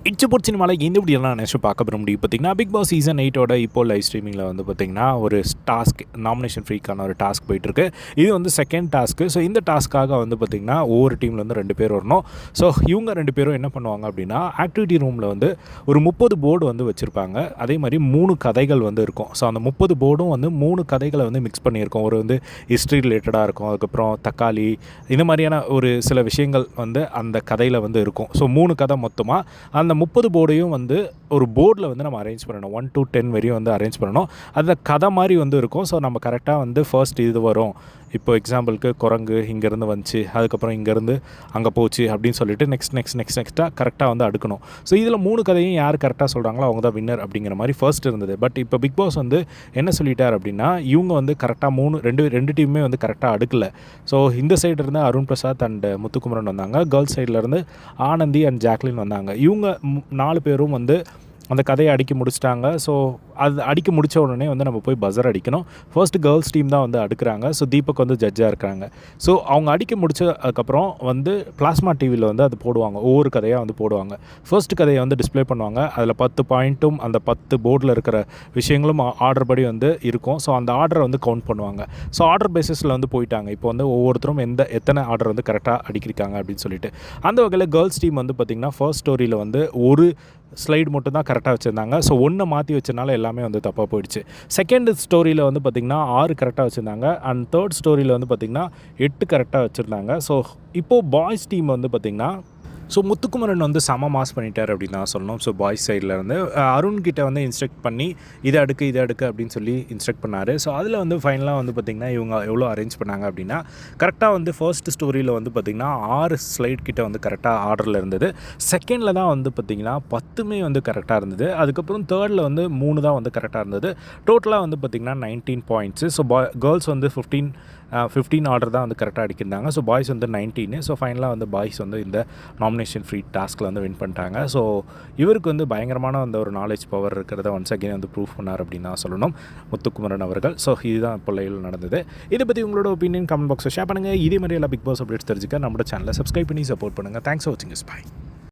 It's boat சினிமாவில் எந்த இப்படியெல்லாம் நினச்சி பார்க்க போகிற முடியும் பார்த்திங்கன்னா பிக் பாஸ் சீசன் 8 இப்போ லைவ் ஸ்ட்ரீமிங்கில் வந்து பார்த்திங்கன்னா ஒரு டாஸ்க் நாமினேஷன் ஃப்ரீக்கான ஒரு டாஸ்க் போயிட்டுருக்கு. இது வந்து செகண்ட் டாஸ்க்கு. ஸோ இந்த டாஸ்க்காக வந்து பார்த்திங்கன்னா ஒவ்வொரு டீமில் வந்து 2 பேர் வரணும். ஸோ இவங்க 2 பேரும் என்ன பண்ணுவாங்க அப்படின்னா ஆக்டிவிட்டி ரூமில் வந்து ஒரு 30 போர்டு வந்து வச்சுருப்பாங்க. அதே மாதிரி 3 கதைகள் வந்து இருக்கும். ஸோ அந்த 30 போர்டும் வந்து 3 கதைகளை வந்து மிக்ஸ் பண்ணியிருக்கோம். ஒரு வந்து ஹிஸ்ட்ரி ரிலேட்டடாக இருக்கும், அதுக்கப்புறம் தக்காளி, இந்த மாதிரியான ஒரு சில விஷயங்கள் வந்து அந்த கதையில் வந்து இருக்கும். ஸோ 3 கதை மொத்தமாக அந்த 30 போர்டையும் வந்து ஒரு போர்டில் வந்து நம்ம அரேஞ்ச் பண்ணணும். 1 to 10 வரையும் வந்து அரேஞ்ச் பண்ணணும். அந்த கதை மாதிரி வந்து இருக்கும். ஸோ நம்ம கரெக்டாக வந்து ஃபர்ஸ்ட் இது வரும். இப்போ எக்ஸாம்பிளுக்கு குரங்கு இங்கேருந்து வந்துச்சு, அதுக்கப்புறம் இங்கேருந்து அங்கே போச்சு அப்படின்னு சொல்லிட்டு நெக்ஸ்ட்டாக கரெக்டாக வந்து அடுக்கணும். ஸோ இதில் 3 கதையும் யார் கரெக்டாக சொல்கிறாங்களோ அவங்க தான் வின்னர் அப்படிங்கிற மாதிரி ஃபர்ஸ்ட் இருந்தது. பட் இப்போ பிக் பாஸ் வந்து என்ன சொல்லிட்டார் அப்படின்னா இவங்க வந்து கரெக்டாக ரெண்டு டீமுமே வந்து கரெக்டாக அடுக்கலை. ஸோ இந்த சைடு இருந்து அருண் பிரசாத் அண்ட் முத்துக்குமரன் வந்தாங்க. கேர்ள்ஸ் சைட்லேருந்து ஆனந்தி அண்ட் ஜாக்லின் வந்தாங்க. இவங்க 4 பேரும் வந்து அந்த கதையை அடிக்க முடிச்சிட்டாங்க. ஸோ அது அடிக்க முடித்த உடனே வந்து நம்ம போய் பஸர் அடிக்கணும். ஃபர்ஸ்ட் கேர்ள்ஸ் டீம் தான் வந்து அடுக்கிறாங்க. ஸோ தீபக் வந்து ஜட்ஜாக இருக்கிறாங்க. ஸோ அவங்க அடிக்க முடிச்சதுக்கப்புறம் வந்து பிளாஸ்மா டிவியில் வந்து அது போடுவாங்க. ஒவ்வொரு கதையாக வந்து போடுவாங்க. ஃபர்ஸ்ட் கதையை வந்து டிஸ்பிளே பண்ணுவாங்க. அதில் 10 பாயிண்ட்டும் அந்த 10 போர்டில் இருக்கிற விஷயங்களும் ஆர்டர் படி வந்து இருக்கும். ஸோ அந்த ஆர்டரை வந்து கவுண்ட் பண்ணுவாங்க. ஸோ ஆர்டர் பேசிஸில் வந்து போயிட்டாங்க. இப்போ வந்து ஒவ்வொருத்தரும் எத்தனை ஆர்டர் வந்து கரெக்டாக அடிக்கிறாங்க அப்படின்னு சொல்லிட்டு அந்த வகையில் கேர்ள்ஸ் டீம் வந்து பார்த்திங்கன்னா ஃபர்ஸ்ட் ஸ்டோரியில் வந்து ஒரு ஸ்லைடு மட்டும் தான் கரெக்டாக வச்சுருந்தாங்க. ஸோ ஒன்று மாற்றி வச்சனால எல்லாமே வந்து தப்பாக போயிடுச்சு. செகண்ட் ஸ்டோரியில் வந்து பார்த்திங்கன்னா 6 கரெக்டாக வச்சுருந்தாங்க. அண்ட் தேர்ட் ஸ்டோரியில் வந்து பார்த்திங்கன்னா 8 கரெக்டாக வச்சுருந்தாங்க. ஸோ இப்போது பாய்ஸ் டீம் வந்து பார்த்திங்கன்னா ஸோ முத்துக்குமரன் வந்து செம மாஸ் பண்ணிட்டார் அப்படின்னு தான் சொல்லணும். ஸோ பாய்ஸ் சைடில் இருந்து அருண்கிட்ட வந்து இன்ஸ்ட்ரக்ட் பண்ணி இதை அடுக்கு அப்படின்னு சொல்லி இன்ஸ்ட்ரக்ட் பண்ணார். ஸோ அதில் வந்து ஃபைனலாக வந்து பார்த்திங்கன்னா இவங்க எவ்வளோ அரேஞ்ச் பண்ணாங்க அப்படின்னா கரெக்டாக வந்து ஃபர்ஸ்ட் ஸ்டோரியில் வந்து பார்த்திங்கன்னா 6 ஸ்லைட் கிட்ட வந்து கரெக்டாக ஆர்டரில் இருந்தது. செகண்டில் தான் வந்து பார்த்திங்கன்னா 10மே வந்து கரெக்டாக இருந்தது. அதுக்கப்புறம் தேர்டில் வந்து 3 தான் வந்து கரெக்டாக இருந்தது. டோட்டலாக வந்து பார்த்திங்கன்னா 19 பாயிண்ட்ஸு. ஸோ கேர்ள்ஸ் வந்து 15 ஆர்டர் தான் வந்து கரெக்டாக அடிக்கிருந்தாங்க. ஸோ பாய்ஸ் வந்து 19. ஸோ ஃபைனலாக வந்து பாய்ஸ் வந்து இந்த நாமினேஷன் ஃப்ரீ டாஸ்கில் வந்து வின் பண்ணிட்டாங்க. ஸோ இவருக்கு வந்து பயங்கரமான அந்த ஒரு நாலேஜ் பவர் இருக்கிறத ஒன்ஸ் அகெயின் வந்து ப்ரூவ் பண்ணார் அப்படின்னு தான் சொல்லணும் முத்துக்குமரன் அவர்கள். ஸோ இதுதான் இப்போ லைவில் நடந்தது. இதை பற்றி உங்களோட ஒப்பீனியன் கமெண்ட் பாக்ஸில் ஷேர் பண்ணுங்கள். இதே மாதிரி எல்லாம் பிக் பாஸ் அப்டேட்ஸ் தெரிஞ்சுக்க நம்மளோட சேனலை சப்ஸ்கிரைப் பண்ணி சப்போர்ட் பண்ணுங்கள். தேங்க்ஸ் ஃபார் வாட்சிங். பை.